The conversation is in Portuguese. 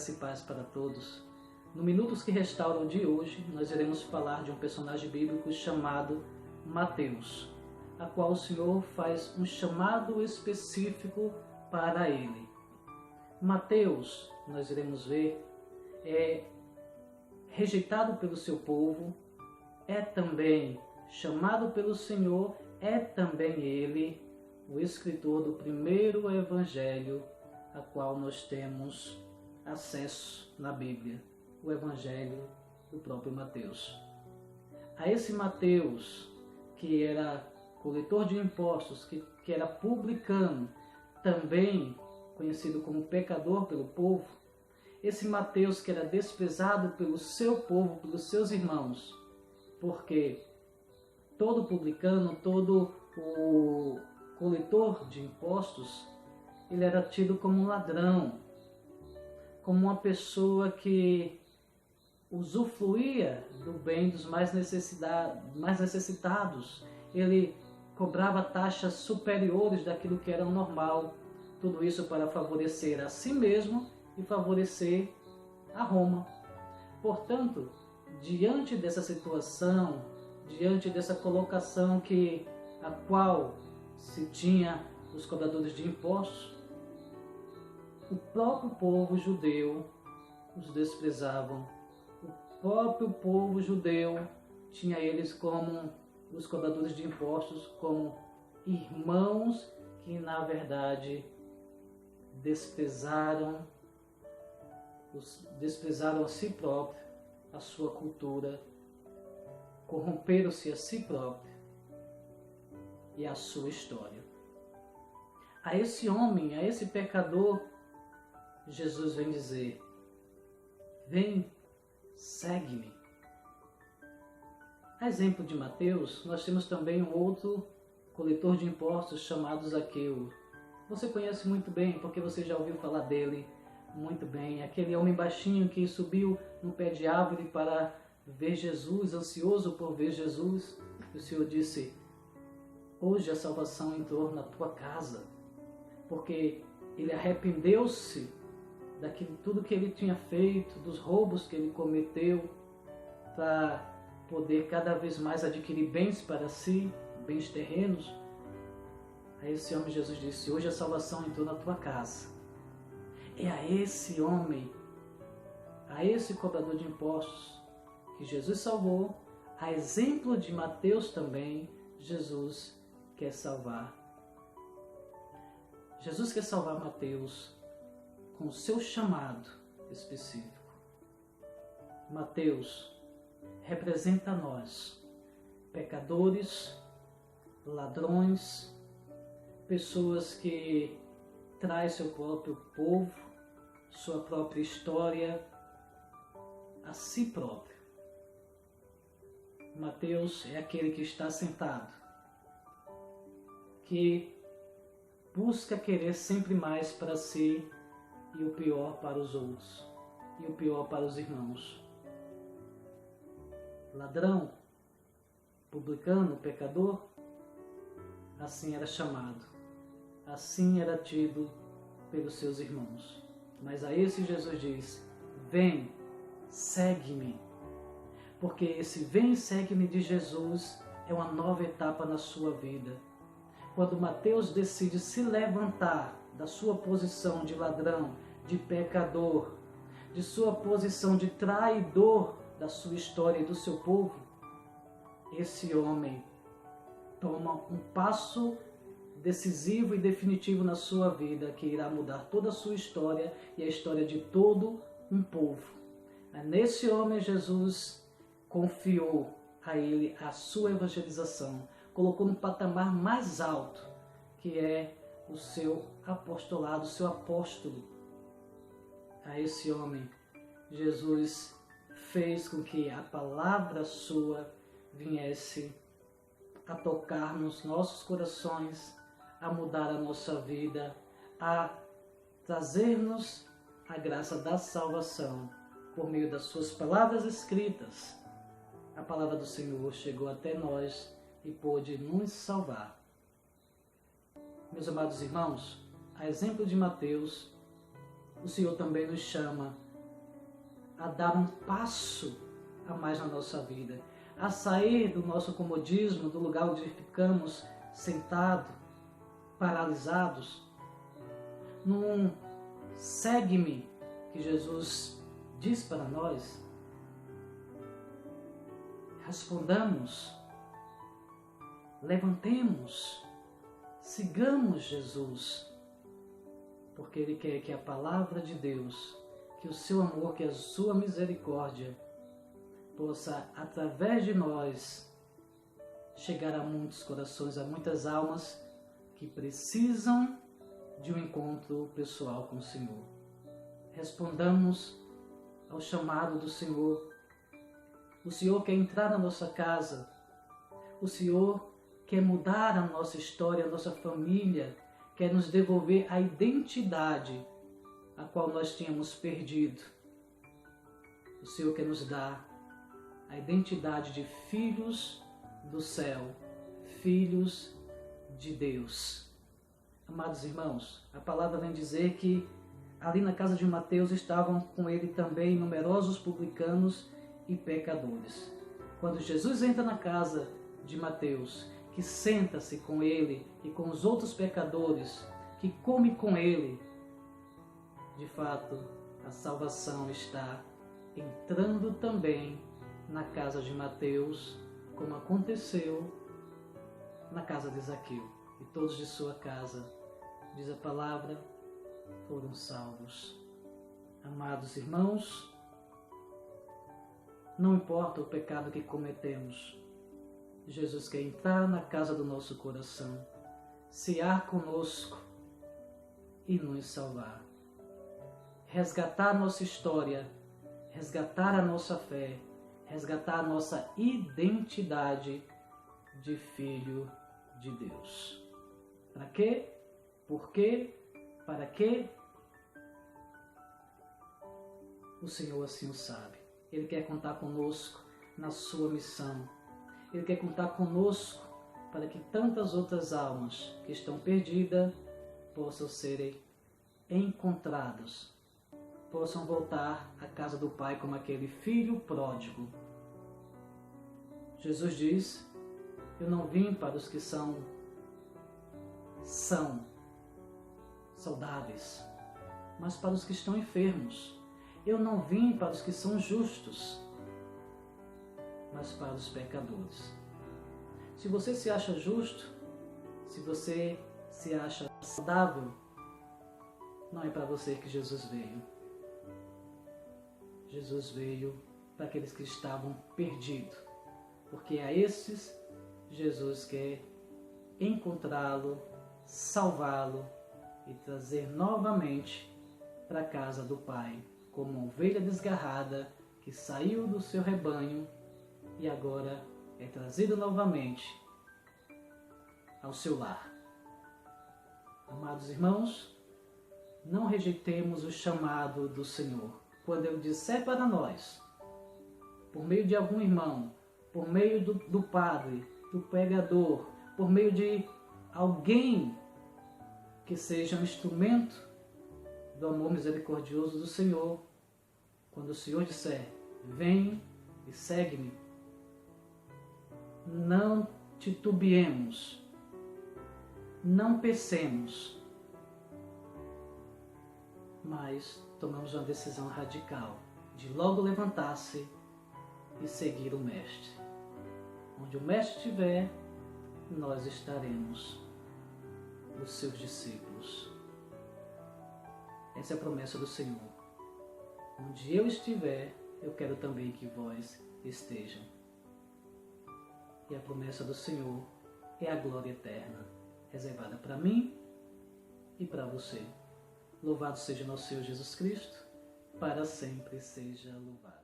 Graça e paz para todos. No Minutos que Restauram de hoje, nós iremos falar de um personagem bíblico chamado Mateus, a qual o Senhor faz um chamado específico para ele. Mateus, nós iremos ver, é rejeitado pelo seu povo, é também chamado pelo Senhor, é também ele o escritor do primeiro evangelho a qual nós temos acesso na Bíblia, o evangelho do próprio Mateus. A esse Mateus, que era coletor de impostos, que era publicano, também conhecido como pecador pelo povo, esse Mateus que era desprezado pelo seu povo, pelos seus irmãos, porque todo publicano, todo o coletor de impostos, ele era tido como um ladrão, como uma pessoa que usufruía do bem dos mais necessitados. Ele cobrava taxas superiores daquilo que era normal, tudo isso para favorecer a si mesmo e favorecer a Roma. Portanto, diante dessa situação, diante dessa colocação a qual se tinha os cobradores de impostos, o próprio povo judeu os desprezavam. O próprio povo judeu tinha eles como os cobradores de impostos, como irmãos que na verdade desprezaram a si próprio, a sua cultura, corromperam-se a si próprio e a sua história. A esse homem, a esse pecador, Jesus vem dizer: vem, segue-me. A exemplo de Mateus, nós temos também um outro coletor de impostos chamado Zaqueu. Você conhece muito bem, porque você já ouviu falar dele muito bem. Aquele homem baixinho que subiu no pé de árvore para ver Jesus, ansioso por ver Jesus. E o Senhor disse: hoje a salvação entrou na tua casa, porque ele arrependeu-se daquilo tudo que ele tinha feito, dos roubos que ele cometeu, para poder cada vez mais adquirir bens para si, bens terrenos. A esse homem Jesus disse: hoje a salvação entrou na tua casa. É a esse homem, a esse cobrador de impostos que Jesus salvou, a exemplo de Mateus também, Jesus quer salvar. Jesus quer salvar Mateus com o seu chamado específico. Mateus representa a nós, pecadores, ladrões, pessoas que traz seu próprio povo, sua própria história a si próprio. Mateus é aquele que está sentado, que busca querer sempre mais para si e o pior para os outros, e o pior para os irmãos. Ladrão, publicano, pecador, assim era chamado, assim era tido pelos seus irmãos. Mas a esse Jesus diz: vem, segue-me. Porque esse vem e segue-me de Jesus é uma nova etapa na sua vida. Quando Mateus decide se levantar da sua posição de ladrão, de pecador, de sua posição de traidor da sua história e do seu povo, esse homem toma um passo decisivo e definitivo na sua vida, que irá mudar toda a sua história e a história de todo um povo. Nesse homem Jesus confiou a ele a sua evangelização, colocou no patamar mais alto, que é o seu apostolado, o seu apóstolo. A esse homem Jesus fez com que a palavra sua viesse a tocar nos nossos corações, a mudar a nossa vida, a trazer-nos a graça da salvação por meio das suas palavras escritas. A palavra do Senhor chegou até nós e pôde nos salvar. Meus amados irmãos, a exemplo de Mateus, o Senhor também nos chama a dar um passo a mais na nossa vida, a sair do nosso comodismo, do lugar onde ficamos sentados, paralisados, num segue-me que Jesus diz para nós. Respondamos, levantemos, sigamos Jesus, porque Ele quer que a palavra de Deus, que o seu amor, que a sua misericórdia possa, através de nós, chegar a muitos corações, a muitas almas que precisam de um encontro pessoal com o Senhor. Respondamos ao chamado do Senhor. O Senhor quer entrar na nossa casa. O Senhor quer mudar a nossa história, a nossa família, quer nos devolver a identidade a qual nós tínhamos perdido. O Senhor quer nos dar a identidade de filhos do céu, filhos de Deus. Amados irmãos, a palavra vem dizer que ali na casa de Mateus estavam com ele também numerosos publicanos e pecadores. Quando Jesus entra na casa de Mateus, que senta-se com ele e com os outros pecadores, que come com ele, de fato, a salvação está entrando também na casa de Mateus, como aconteceu na casa de Zaqueu. E todos de sua casa, diz a palavra, foram salvos. Amados irmãos, não importa o pecado que cometemos, Jesus quer entrar na casa do nosso coração, cear conosco e nos salvar. Resgatar a nossa história, resgatar a nossa fé, resgatar a nossa identidade de filho de Deus. Para quê? Por quê? Para quê? O Senhor assim o sabe. Ele quer contar conosco na sua missão. Ele quer contar conosco para que tantas outras almas que estão perdidas possam serem encontradas, possam voltar à casa do Pai como aquele filho pródigo. Jesus diz: eu não vim para os que são saudáveis, mas para os que estão enfermos. Eu não vim para os que são justos, mas para os pecadores. Se você se acha justo, se você se acha saudável, não é para você que Jesus veio. Jesus veio para aqueles que estavam perdidos, porque a esses Jesus quer encontrá-lo, salvá-lo e trazer novamente para a casa do Pai, como uma ovelha desgarrada que saiu do seu rebanho e agora é trazido novamente ao seu lar. Amados irmãos, não rejeitemos o chamado do Senhor. Quando Ele disser para nós, por meio de algum irmão, por meio do padre, do pregador, por meio de alguém que seja um instrumento do amor misericordioso do Senhor, quando o Senhor disser, vem e segue-me, não titubeemos, não pensemos, mas tomamos uma decisão radical de logo levantar-se e seguir o Mestre. Onde o Mestre estiver, nós estaremos, os seus discípulos. Essa é a promessa do Senhor. Onde eu estiver, eu quero também que vós estejam. E a promessa do Senhor é a glória eterna, reservada para mim e para você. Louvado seja nosso Senhor Jesus Cristo, para sempre seja louvado.